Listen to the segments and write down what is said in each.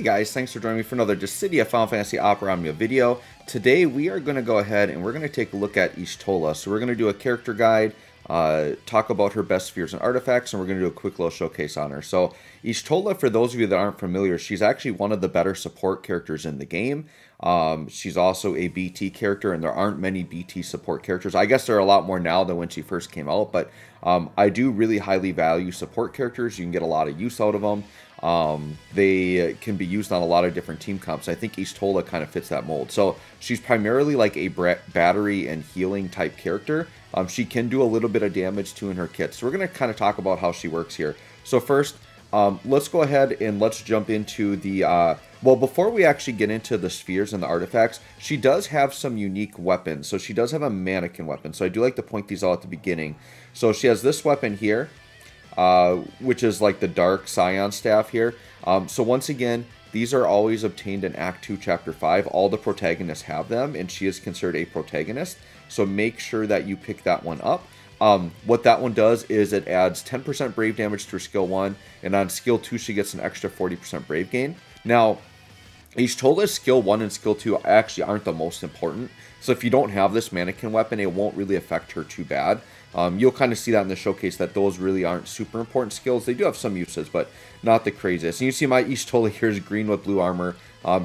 Hey guys, thanks for joining me for another Dissidia Final Fantasy Opera Omnia video. Today we are going to go ahead and we're going to take a look at Y'shtola. So we're going to do a character guide, talk about her best spheres and artifacts, and we're going to do a quick little showcase on her. So Y'shtola, for those of you that aren't familiar, she's actually one of the better support characters in the game. She's also a BT character, and there aren't many BT support characters. I guess there are a lot more now than when she first came out, but I do really highly value support characters. You can get a lot of use out of them. They can be used on a lot of different team comps. I think Y'shtola kind of fits that mold. So she's primarily like a battery and healing type character. She can do a little bit of damage too in her kit. So we're going to kind of talk about how she works here. So first, let's go ahead and let's jump into the, well, before we actually get into the spheres and the artifacts, she does have some unique weapons. So she does have a mannequin weapon. So I do like to point these out at the beginning. So she has this weapon here, which is like the Dark Scion Staff here. So once again, these are always obtained in Act 2, Chapter 5. All the protagonists have them, and she is considered a protagonist. So make sure that you pick that one up. What that one does is it adds 10% Brave damage to her Skill 1, and on Skill 2 she gets an extra 40% Brave gain. Now, Y'shtola's Skill 1 and Skill 2 actually aren't the most important. So if you don't have this mannequin weapon, it won't really affect her too bad. You'll kind of see that in the showcase that those really aren't super important skills. They do have some uses, but not the craziest. And you see my Y'shtola here is green with blue armor.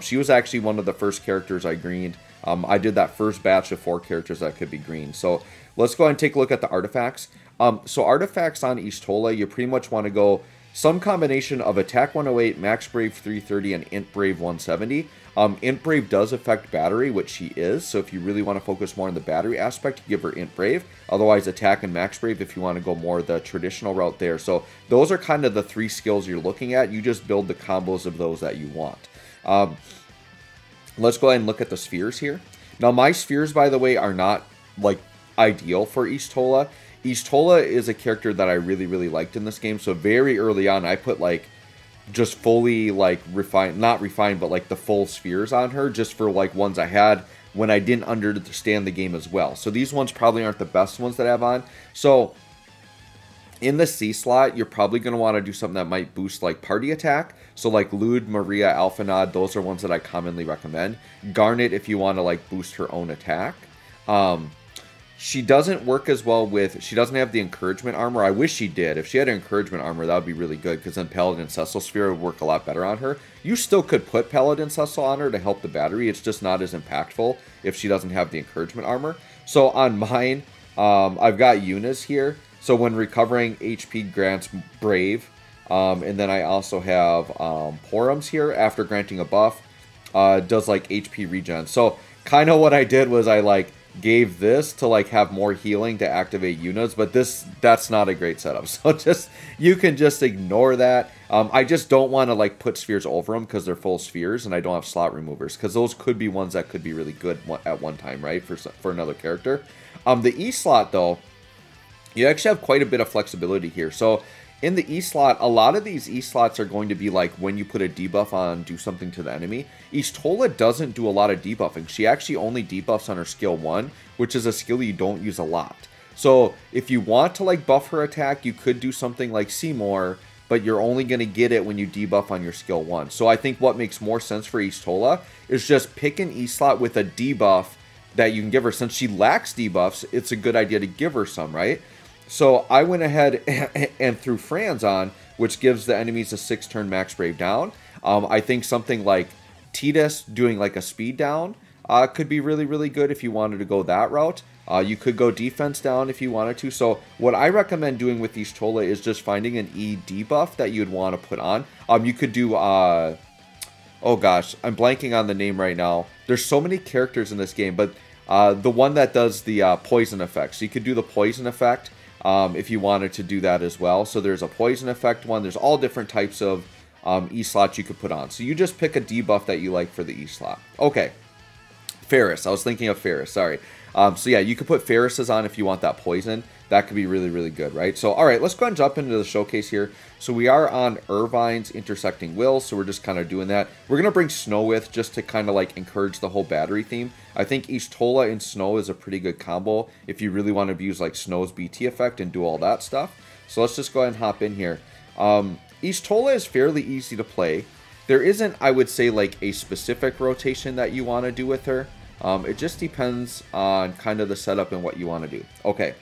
She was actually one of the first characters I greened. I did that first batch of 4 characters that could be green. So let's go ahead and take a look at the artifacts. So artifacts on Y'shtola, you pretty much want to go some combination of Attack 108, Max Brave 330, and Int Brave 170. Int Brave does affect battery, which she is, so if you really want to focus more on the battery aspect, give her Int Brave. Otherwise, Attack and Max Brave if you want to go more the traditional route there. So those are kind of the 3 skills you're looking at. You just build the combos of those that you want. Let's go ahead and look at the spheres here. Now, my spheres, by the way, are not, like, ideal for Y'shtola. Y'shtola is a character that I really, really liked in this game, so very early on, I put, like, just fully, like, refined, not refined, but, like, the full spheres on her, just for, like, ones I had when I didn't understand the game as well. So these ones probably aren't the best ones that I have on. So in the C slot, you're probably going to want to do something that might boost, like, party attack. So, like, Lude, Maria, Alphanod, those are ones that I commonly recommend. Garnet if you want to, like, boost her own attack. She doesn't work as well with, she doesn't have the encouragement armor. I wish she did. If she had encouragement armor, that would be really good, because then Paladin Cecil Sphere would work a lot better on her. You still could put Paladin Cecil on her to help the battery. It's just not as impactful if she doesn't have the encouragement armor. So on mine, I've got Yuna's here. So when recovering, HP grants Brave. And then I also have Porums here. After granting a buff, does like HP regen. So kind of what I did was I like gave this to like have more healing to activate Yuna's, but that's not a great setup. So just, you can just ignore that. I just don't want to like put spheres over them because they're full spheres and I don't have slot removers, because those could be ones that could be really good at one time, right, for another character. The E slot though, you actually have quite a bit of flexibility here. So in the E slot, a lot of these E slots are going to be like when you put a debuff on, do something to the enemy. Y'shtola doesn't do a lot of debuffing. She actually only debuffs on her skill 1, which is a skill you don't use a lot. So if you want to like buff her attack, you could do something like Seymour, but you're only going to get it when you debuff on your skill 1. So I think what makes more sense for Y'shtola is just pick an E slot with a debuff that you can give her. Since she lacks debuffs, it's a good idea to give her some, right? So I went ahead and threw Franz on, which gives the enemies a 6-turn max brave down. I think something like Tidus doing like a speed down could be really, really good if you wanted to go that route. You could go defense down if you wanted to. So what I recommend doing with Y'shtola is just finding an E debuff that you'd want to put on. You could do, oh gosh, I'm blanking on the name right now. There's so many characters in this game, but the one that does the poison effect. So you could do the poison effect. If you wanted to do that as well. So there's a poison effect one. There's all different types of E slots you could put on. So you just pick a debuff that you like for the E slot. Okay. Ferris. I was thinking of Ferris. Sorry. So yeah, you could put Ferris's on if you want that poison. That could be really, really good, right? So, all right, let's go ahead and jump into the showcase here. So we are on Irvine's Intersecting Wills, so we're just kind of doing that. We're going to bring Snow with just to kind of like encourage the whole battery theme. I think Y'shtola and Snow is a pretty good combo if you really want to use like Snow's BT effect and do all that stuff. So let's just go ahead and hop in here. Y'shtola is fairly easy to play. there isn't, I would say, like a specific rotation that you want to do with her. It just depends on kind of the setup and what you want to do. Okay,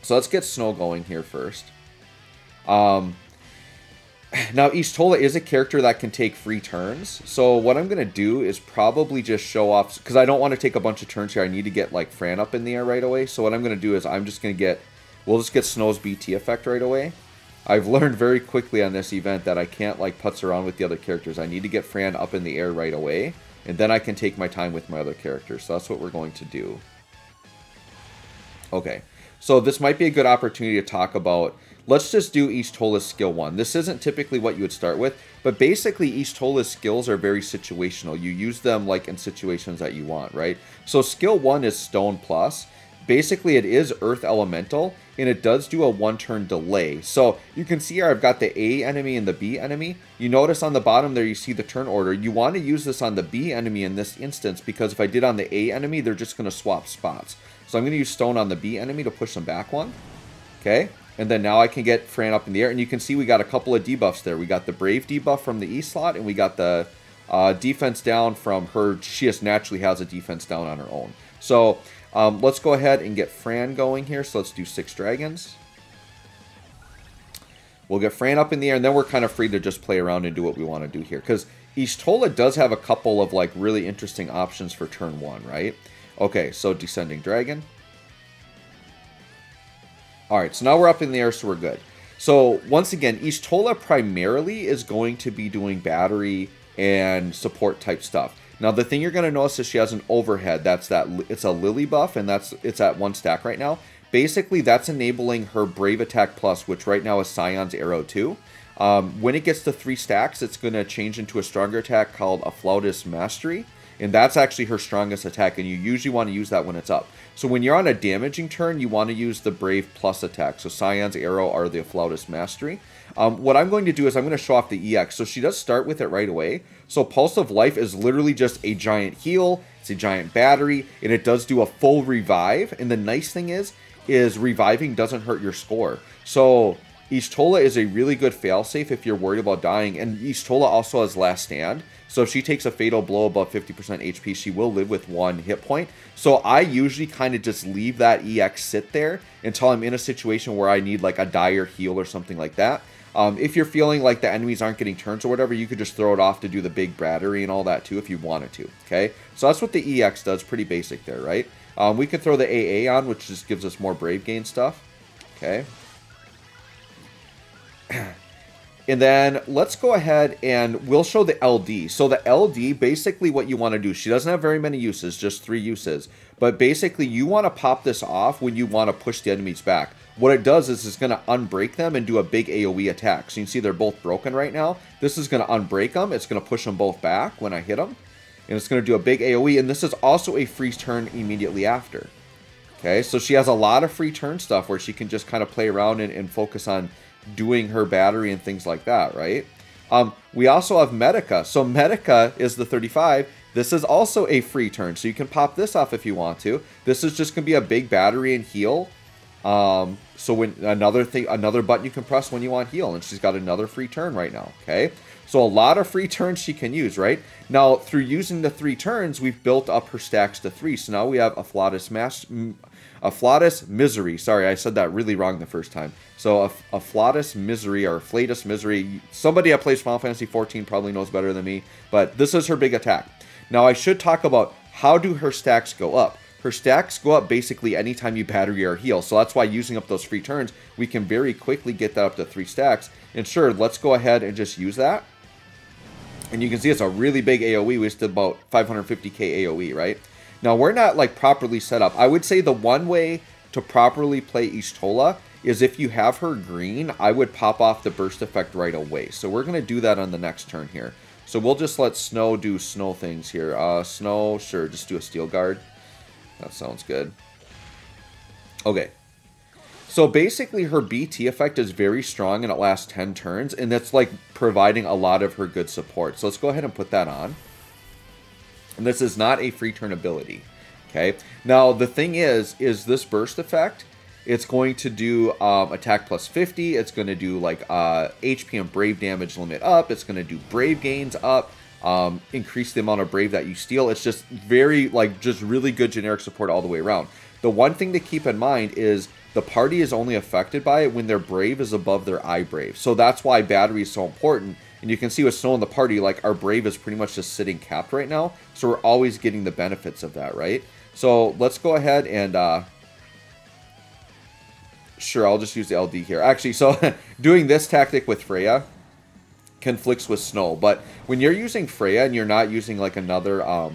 so let's get Snow going here first. Now, Y'shtola is a character that can take free turns. So what I'm going to do is probably just show off, because I don't want to take a bunch of turns here. I need to get like Fran up in the air right away. So what I'm going to do is I'm just going to get, we'll just get Snow's BT effect right away. I've learned very quickly on this event that I can't like putz around with the other characters. I need to get Fran up in the air right away. And then I can take my time with my other characters. So that's what we're going to do. Okay. So this might be a good opportunity to talk about, let's just do Y'shtola's skill 1. This isn't typically what you would start with, but basically Y'shtola's skills are very situational. You use them like in situations that you want, right? So skill 1 is Stone Plus. Basically it is Earth Elemental, and it does do a 1-turn delay. So you can see here I've got the A enemy and the B enemy. You notice on the bottom there you see the turn order. You want to use this on the B enemy in this instance, because if I did on the A enemy, they're just going to swap spots. So I'm going to use Stone on the B enemy to push them back one. Okay, and then now I can get Fran up in the air. And you can see we got a couple of debuffs there. We got the Brave debuff from the E slot, and we got the defense down from her. She just naturally has a defense down on her own. So let's go ahead and get Fran going here. So let's do 6 dragons. We'll get Fran up in the air, and then we're kind of free to just play around and do what we want to do here. Because Y'shtola does have a couple of like really interesting options for turn 1, right? Okay, so Descending Dragon. Alright, so now we're up in the air, so we're good. So, once again, Y'shtola primarily is going to be doing battery and support type stuff. Now, the thing you're going to notice is she has an overhead. It's a Lily buff, and it's at 1 stack right now. Basically, that's enabling her Brave Attack Plus, which right now is Scion's Arrow 2. When it gets to 3 stacks, it's going to change into a stronger attack called a Flautist Mastery. And that's actually her strongest attack, and you usually want to use that when it's up. So when you're on a damaging turn, you want to use the Brave Plus attack. So Scion's Arrow or the Flautist Mastery. What I'm going to do is I'm going to show off the EX. So she does start with it right away. So Pulse of Life is literally just a giant heal. It's a giant battery, and it does do a full revive. And the nice thing is reviving doesn't hurt your score. So Y'shtola is a really good failsafe if you're worried about dying. And Y'shtola also has Last Stand. So if she takes a fatal blow above 50% HP, she will live with 1 hit point. So I usually kind of just leave that EX sit there until I'm in a situation where I need like a dire heal or something like that. If you're feeling like the enemies aren't getting turns or whatever, you could just throw it off to do the big battery and all that too if you wanted to. Okay, so that's what the EX does. Pretty basic there, right? We could throw the AA on, which just gives us more Brave gain stuff. Okay. And then let's go ahead and we'll show the LD. So the LD, basically what you want to do, she doesn't have very many uses, just 3 uses. But basically you want to pop this off when you want to push the enemies back. What it does is it's going to unbreak them and do a big AoE attack. So you can see they're both broken right now. This is going to unbreak them. It's going to push them both back when I hit them. And it's going to do a big AoE. And this is also a free turn immediately after. Okay, so she has a lot of free turn stuff where she can just kind of play around and focus on doing her battery and things like that, right? We also have Medica. So Medica is the 35. This is also a free turn, so you can pop this off if you want to. This is just going to be a big battery and heal. So when another button you can press when you want heal, and she's got another free turn right now, okay? So a lot of free turns she can use, right? Now, through using the 3 turns, we've built up her stacks to 3. So now we have a Flautist Misery. Sorry, I said that really wrong the first time. So a Flautist Misery or Flatus Misery. Somebody that plays Final Fantasy XIV probably knows better than me, but this is her big attack. Now I should talk about how do her stacks go up. Her stacks go up basically anytime you battery or heal. So that's why using up those free turns, we can very quickly get that up to 3 stacks. And sure, let's go ahead and just use that. And you can see it's a really big AoE. We just did about 550k AoE, right? Now, we're not like properly set up. I would say the one way to properly play Y'shtola is if you have her green, I would pop off the burst effect right away. So we're going to do that on the next turn here. So we'll just let Snow do Snow things here. Snow, sure, just do a Steel Guard. That sounds good. Okay. So basically her BT effect is very strong and it lasts 10 turns. And that's like providing a lot of her good support. So let's go ahead and put that on. And this is not a free turn ability. Okay. Now the thing is this burst effect It's going to do attack plus 50. It's going to do like HP and Brave damage limit up. It's going to do Brave gains up. Increase the amount of Brave that you steal. It's just very, like, just really good generic support all the way around. The one thing to keep in mind is the party is only affected by it when their Brave is above their I Brave. So that's why battery is so important. And you can see with Snow in the party, like, our Brave is pretty much just sitting capped right now. So we're always getting the benefits of that, right? So let's go ahead and... Sure, I'll just use the LD here. Actually, so doing this tactic with Freya conflicts with Snow. But when you're using Freya and you're not using like another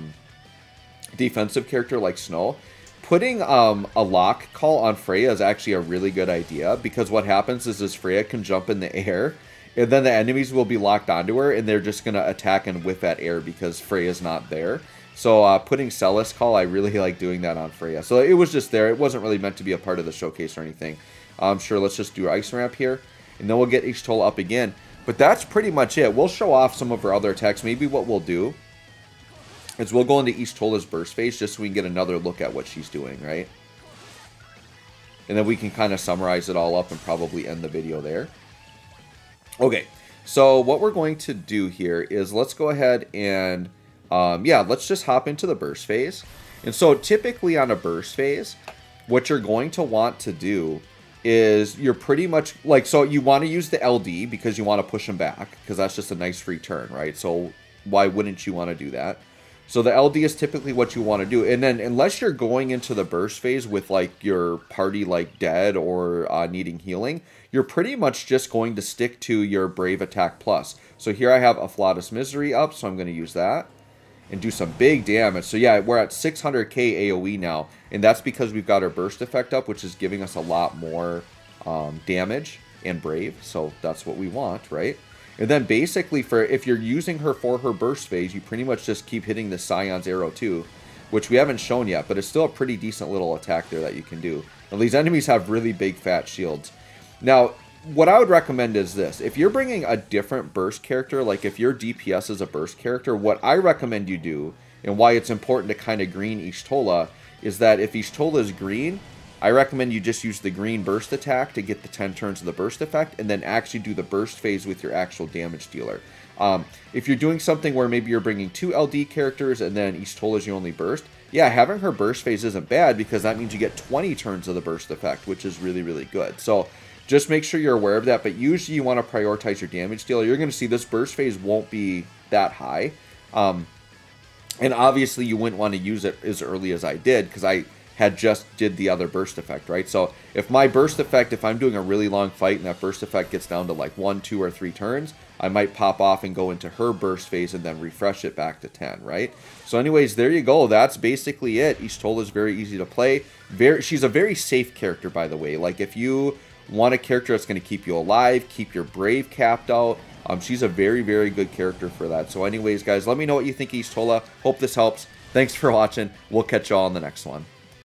defensive character like Snow, putting a lock call on Freya is actually a really good idea. Because what happens is Freya can jump in the air, and then the enemies will be locked onto her, and they're just going to attack and whiff at air because Freya's not there. So putting Celis Call, I really like doing that on Freya. So it was just there. It wasn't really meant to be a part of the showcase or anything. Sure, let's just do Ice Ramp here. And then we'll get Y'shtola up again. But that's pretty much it. We'll show off some of her other attacks. Maybe what we'll do is we'll go into Y'shtola's burst phase just so we can get another look at what she's doing, right? And then we can kind of summarize it all up and probably end the video there. Okay, so what we're going to do here is let's go ahead and... yeah, let's just hop into the burst phase. And so typically on a burst phase, what you're going to want to do is you're pretty much like, so you want to use the LD because you want to push them back because that's just a nice free turn, right? So why wouldn't you want to do that? So the LD is typically what you want to do. And then unless you're going into the burst phase with like your party like dead or needing healing, you're pretty much just going to stick to your Brave Attack Plus. So here I have Afflatus Misery up, so I'm going to use that and do some big damage. So yeah, we're at 600k AoE now, and that's because we've got our burst effect up, which is giving us a lot more damage and Brave. So that's what we want, right? And then basically, for if you're using her for her burst phase, you pretty much just keep hitting the Scion's Arrow too, which we haven't shown yet, but it's still a pretty decent little attack there that you can do. And these enemies have really big fat shields. Now, what I would recommend is this. If you're bringing a different burst character, like if your DPS is a burst character, what I recommend you do, and why it's important to kind of green Y'shtola, is that if Y'shtola is green, I recommend you just use the green burst attack to get the 10 turns of the burst effect, and then actually do the burst phase with your actual damage dealer. If you're doing something where maybe you're bringing 2 LD characters and then Y'shtola is your only burst, yeah, having her burst phase isn't bad because that means you get 20 turns of the burst effect, which is really, really good. So just make sure you're aware of that, but usually you want to prioritize your damage dealer. You're going to see this burst phase won't be that high. And obviously you wouldn't want to use it as early as I did because I had just did the other burst effect, right? So if my burst effect, if I'm doing a really long fight and that burst effect gets down to like 1, 2, or 3 turns, I might pop off and go into her burst phase and then refresh it back to 10, right? So anyways, there you go. That's basically it. Y'shtola is very easy to play. She's a very safe character, by the way. Like if you want a character that's going to keep you alive, keep your Brave capped out, she's a very, very good character for that. So anyways, guys, let me know what you think of Y'shtola. Hope this helps. Thanks for watching. We'll catch y'all on the next one.